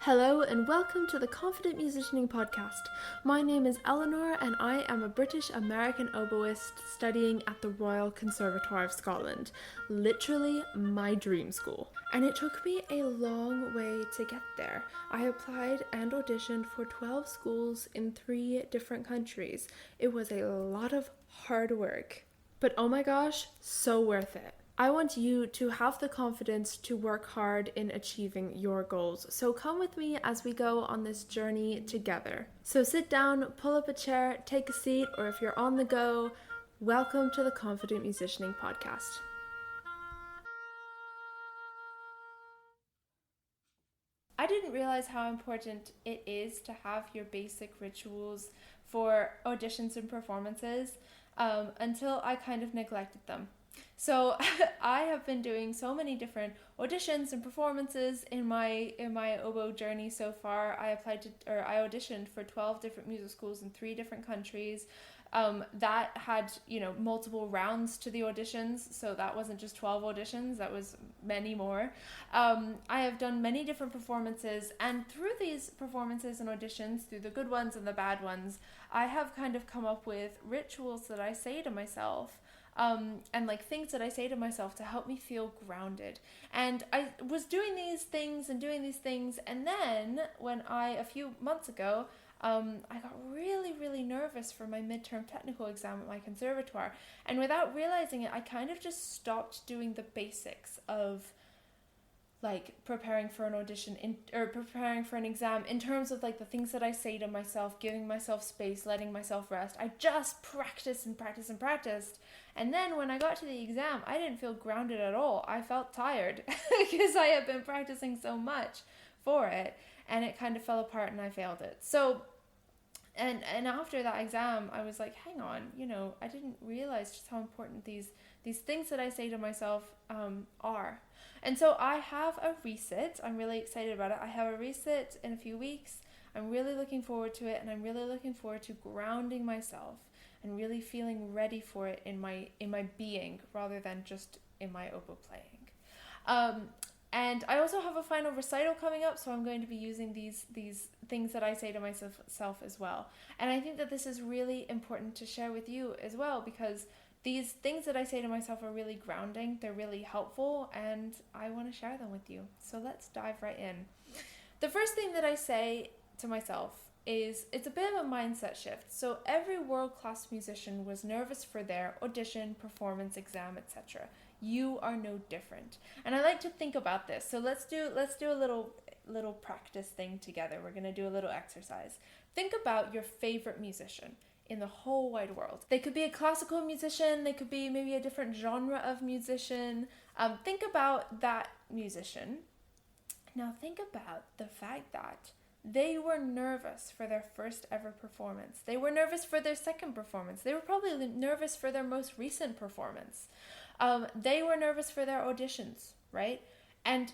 Hello and welcome to the Confident Musicianing Podcast. My name is Eleanor and I am a British American oboist studying at the Royal Conservatoire of Scotland, literally my dream school. And it took me a long way to get there. I applied and auditioned for 12 schools in 3 different countries. It was a lot of hard work, but oh my gosh, so worth it. I want you to have the confidence to work hard in achieving your goals. So come with me as we go on this journey together. So sit down, pull up a chair, take a seat, or if you're on the go, welcome to the Confident Musicianing Podcast. I didn't realize how important it is to have your basic rituals for auditions and performances until I kind of neglected them. So I have been doing so many different auditions and performances in my oboe journey so far. I auditioned for 12 different music schools in 3 different countries. That had, multiple rounds to the auditions, so that wasn't just 12 auditions, that was many more. I have done many different performances, and through these performances and auditions, through the good ones and the bad ones, I have kind of come up with rituals that I say to myself. And things that I say to myself to help me feel grounded. And I was doing these things, and then when a few months ago, I got really, really nervous for my midterm technical exam at my conservatoire. And without realizing it, I kind of just stopped doing the basics of preparing for an audition or preparing for an exam in terms of the things that I say to myself, giving myself space, letting myself rest. I just practiced. And then when I got to the exam, I didn't feel grounded at all. I felt tired because I had been practicing so much for it, and it kind of fell apart and I failed it. So and after that exam, I was like, hang on, I didn't realize just how important these things that I say to myself are. And so I have a resit. I'm really excited about it. I have a resit in a few weeks. I'm really looking forward to it, and I'm really looking forward to grounding myself and really feeling ready for it in my being rather than just in my oboe playing. And I also have a final recital coming up, so I'm going to be using these things that I say to myself as well. And I think that this is really important to share with you as well, because these things that I say to myself are really grounding, they're really helpful, and I want to share them with you. So let's dive right in. The first thing that I say to myself is, it's a bit of a mindset shift. So every world-class musician was nervous for their audition, performance, exam, etc. You are no different. And I like to think about this. So let's do a little practice thing together. We're going to do a little exercise. Think about your favorite musician in the whole wide world. They could be a classical musician, they could be maybe a different genre of musician. Think about that musician. Now think about the fact that they were nervous for their first ever performance. They were nervous for their second performance. They were probably nervous for their most recent performance. They were nervous for their auditions, right? And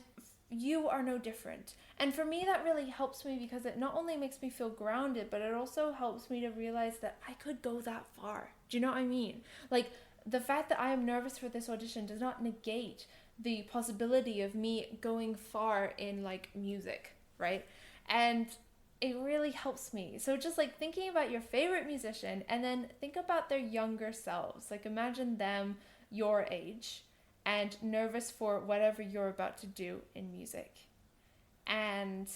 you are no different. And for me, that really helps me because it not only makes me feel grounded, but it also helps me to realize that I could go that far. Do you know what I mean? The fact that I am nervous for this audition does not negate the possibility of me going far in music, right? And it really helps me. So just thinking about your favorite musician, and then think about their younger selves. Imagine them your age and nervous for whatever you're about to do in music. And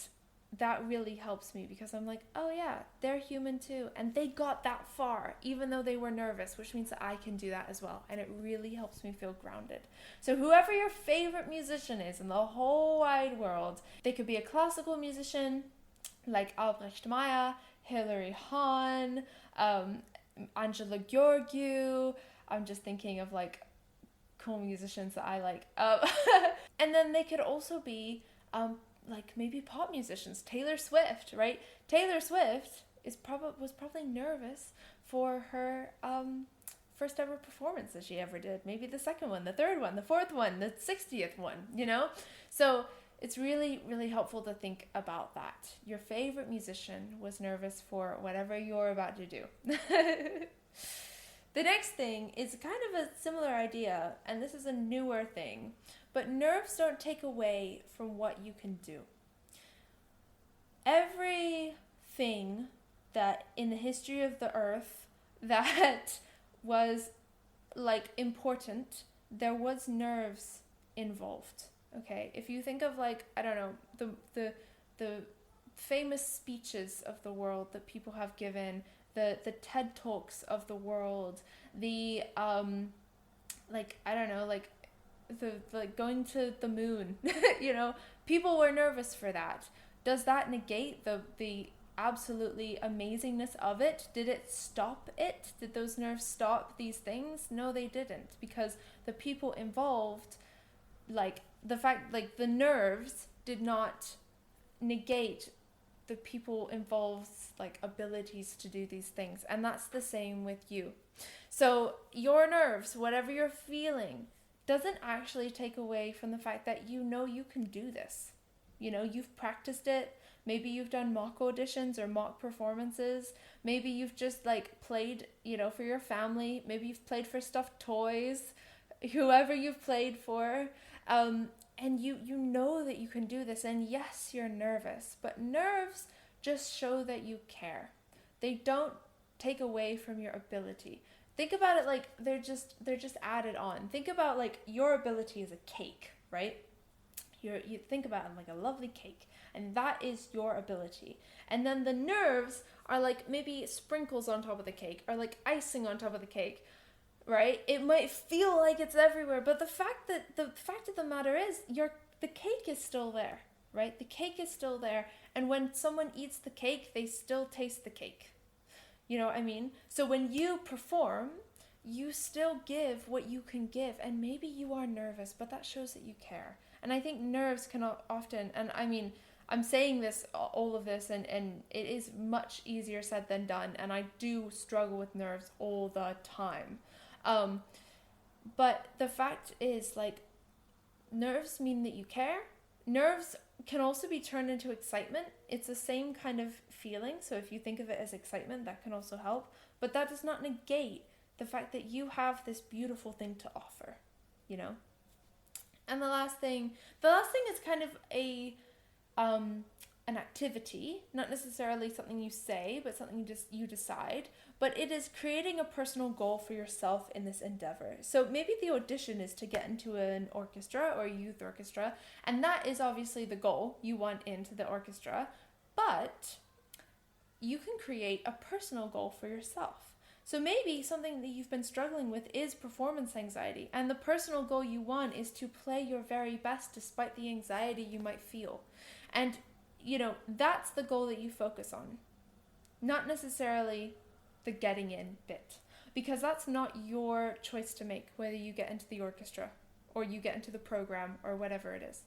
that really helps me because I'm like, oh yeah, they're human too. And they got that far, even though they were nervous, which means that I can do that as well. And it really helps me feel grounded. So whoever your favorite musician is in the whole wide world, they could be a classical musician like Albrecht Meyer, Hilary Hahn, Angela Gheorghiu. I'm just thinking of cool musicians that I like. And then they could also be maybe pop musicians. Taylor Swift, right? Taylor Swift was probably nervous for her first ever performance that she ever did. Maybe the second one, the third one, the fourth one, the 60th one, So it's really, really helpful to think about that. Your favorite musician was nervous for whatever you're about to do. The next thing is kind of a similar idea, and this is a newer thing, but nerves don't take away from what you can do. everything that in the history of the earth that was like important, there was nerves involved. Okay, if you think of like, I don't know, the famous speeches of the world that people have given, the TED Talks of the world, the like, I don't know, like the like going to the moon, you know, people were nervous for that. Does that negate the absolutely amazingness of it? Did it stop it? Did those nerves stop these things? No, they didn't, because the people involved, like the fact, like the nerves did not negate the people involved like abilities to do these things. And that's the same with you. So your nerves, whatever you're feeling, doesn't actually take away from the fact that you know you can do this. You know, you've practiced it. Maybe you've done mock auditions or mock performances. Maybe you've just like played, you know, for your family. Maybe you've played for stuffed toys, whoever you've played for. And you know that you can do this. And yes, you're nervous, but nerves just show that you care. They don't take away from your ability. Think about it like they're just added on. Think about like your ability is a cake, right? You think about it like a lovely cake, and that is your ability. And then the nerves are like maybe sprinkles on top of the cake, or like icing on top of the cake, right? It might feel like it's everywhere, but the fact of the matter is the cake is still there, right? The cake is still there, and when someone eats the cake, they still taste the cake. You know what I mean? So when you perform, you still give what you can give, and maybe you are nervous, but that shows that you care. And I think nerves can often, and I mean, I'm saying this, all of this, and it is much easier said than done, and I do struggle with nerves all the time. But the fact is, like, nerves mean that you care. Nerves can also be turned into excitement. It's the same kind of feeling. So if you think of it as excitement, that can also help. But that does not negate the fact that you have this beautiful thing to offer, you know? And the last thing is kind of an activity, not necessarily something you say, but something you decide. But it is creating a personal goal for yourself in this endeavor. So maybe the audition is to get into an orchestra or a youth orchestra, and that is obviously the goal. You want into the orchestra, but you can create a personal goal for yourself. So maybe something that you've been struggling with is performance anxiety, and the personal goal you want is to play your very best despite the anxiety you might feel. And, you know, that's the goal that you focus on, not necessarily the getting in bit, because that's not your choice to make, whether you get into the orchestra or you get into the program or whatever it is.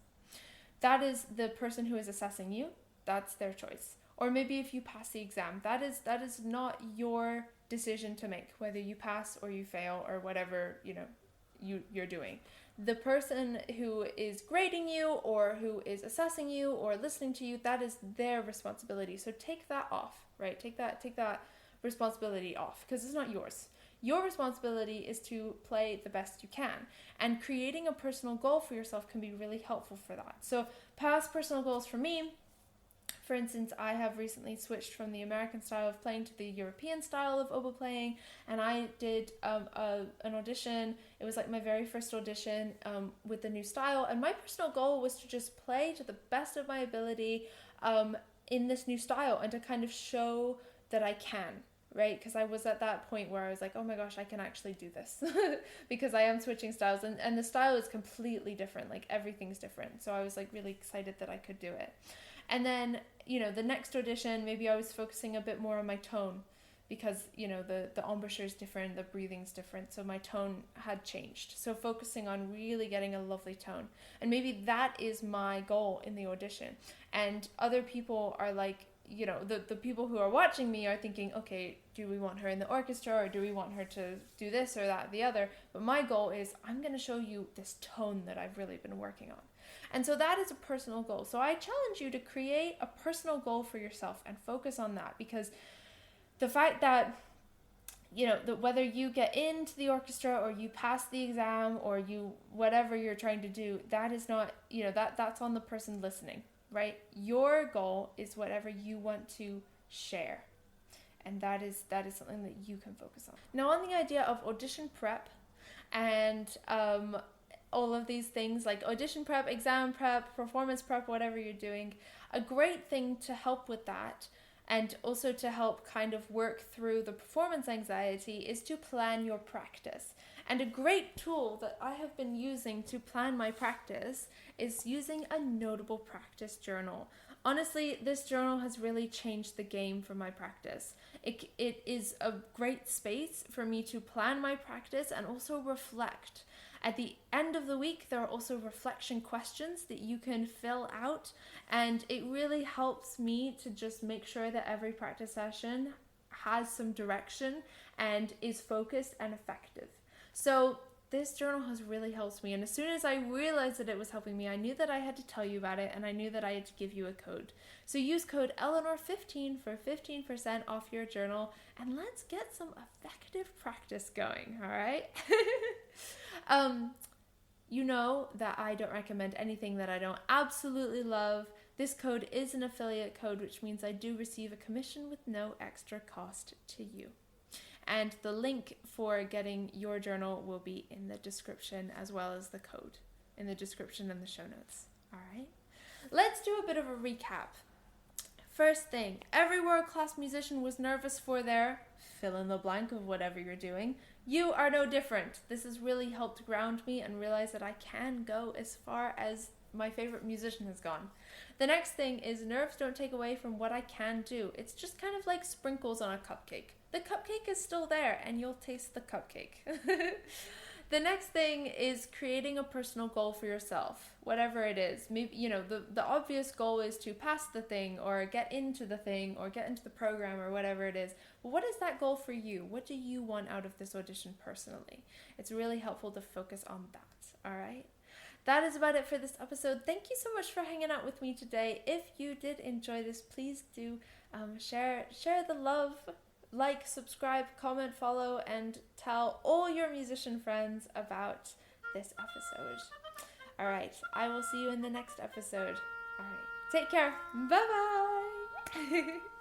That is the person who is assessing you. That's their choice. Or maybe if you pass the exam, that is not your decision to make, whether you pass or you fail or whatever, you know, you're doing. The person who is grading you or who is assessing you or listening to you, that is their responsibility. So take that off, right? Take that responsibility off, because it's not yours. Your responsibility is to play the best you can, and creating a personal goal for yourself can be really helpful for that. So past personal goals for me, for instance, I have recently switched from the American style of playing to the European style of oboe playing, and I did an audition. It was like my very first audition with the new style, and my personal goal was to just play to the best of my ability in this new style, and to kind of show that I can, right? Because I was at that point where I was like, oh my gosh, I can actually do this because I am switching styles, and the style is completely different, like everything's different. So I was like really excited that I could do it. And then, you know, the next audition, maybe I was focusing a bit more on my tone, because, you know, the embouchure is different, the breathing's different, so my tone had changed. So focusing on really getting a lovely tone. And maybe that is my goal in the audition. And other people are like, you know, the people who are watching me are thinking, okay, do we want her in the orchestra, or do we want her to do this or that, the other? But my goal is, I'm going to show you this tone that I've really been working on. And so that is a personal goal. So I challenge you to create a personal goal for yourself and focus on that, because the fact that, you know, that whether you get into the orchestra or you pass the exam or you, whatever you're trying to do, that is not, you know, that's on the person listening. right? Your goal is whatever you want to share. And that is something that you can focus on. Now, on the idea of audition prep and all of these things like audition prep, exam prep, performance prep, whatever you're doing, a great thing to help with that and also to help kind of work through the performance anxiety is to plan your practice. And a great tool that I have been using to plan my practice is using a notable practice journal. Honestly, this journal has really changed the game for my practice. It is a great space for me to plan my practice and also reflect. At the end of the week, there are also reflection questions that you can fill out, and it really helps me to just make sure that every practice session has some direction and is focused and effective. So this journal has really helped me, and as soon as I realized that it was helping me, I knew that I had to tell you about it, and I knew that I had to give you a code. So use code Eleanor15 for 15% off your journal, and let's get some effective practice going, all right? You know that I don't recommend anything that I don't absolutely love. This code is an affiliate code, which means I do receive a commission with no extra cost to you. And the link for getting your journal will be in the description, as well as the code in the description and the show notes. All right, let's do a bit of a recap. First thing, every world-class musician was nervous for their fill in the blank of whatever you're doing. You are no different. This has really helped ground me and realize that I can go as far as my favorite musician has gone. The next thing is nerves don't take away from what I can do. It's just kind of like sprinkles on a cupcake. The cupcake is still there and you'll taste the cupcake. The next thing is creating a personal goal for yourself, whatever it is. Maybe, you know, the obvious goal is to pass the thing or get into the thing or get into the program or whatever it is. But what is that goal for you? What do you want out of this audition personally? It's really helpful to focus on that, all right? That is about it for this episode. Thank you so much for hanging out with me today. If you did enjoy this, please do share the love. Like, subscribe, comment, follow, and tell all your musician friends about this episode. All right, I will see you in the next episode. All right, take care. Bye-bye.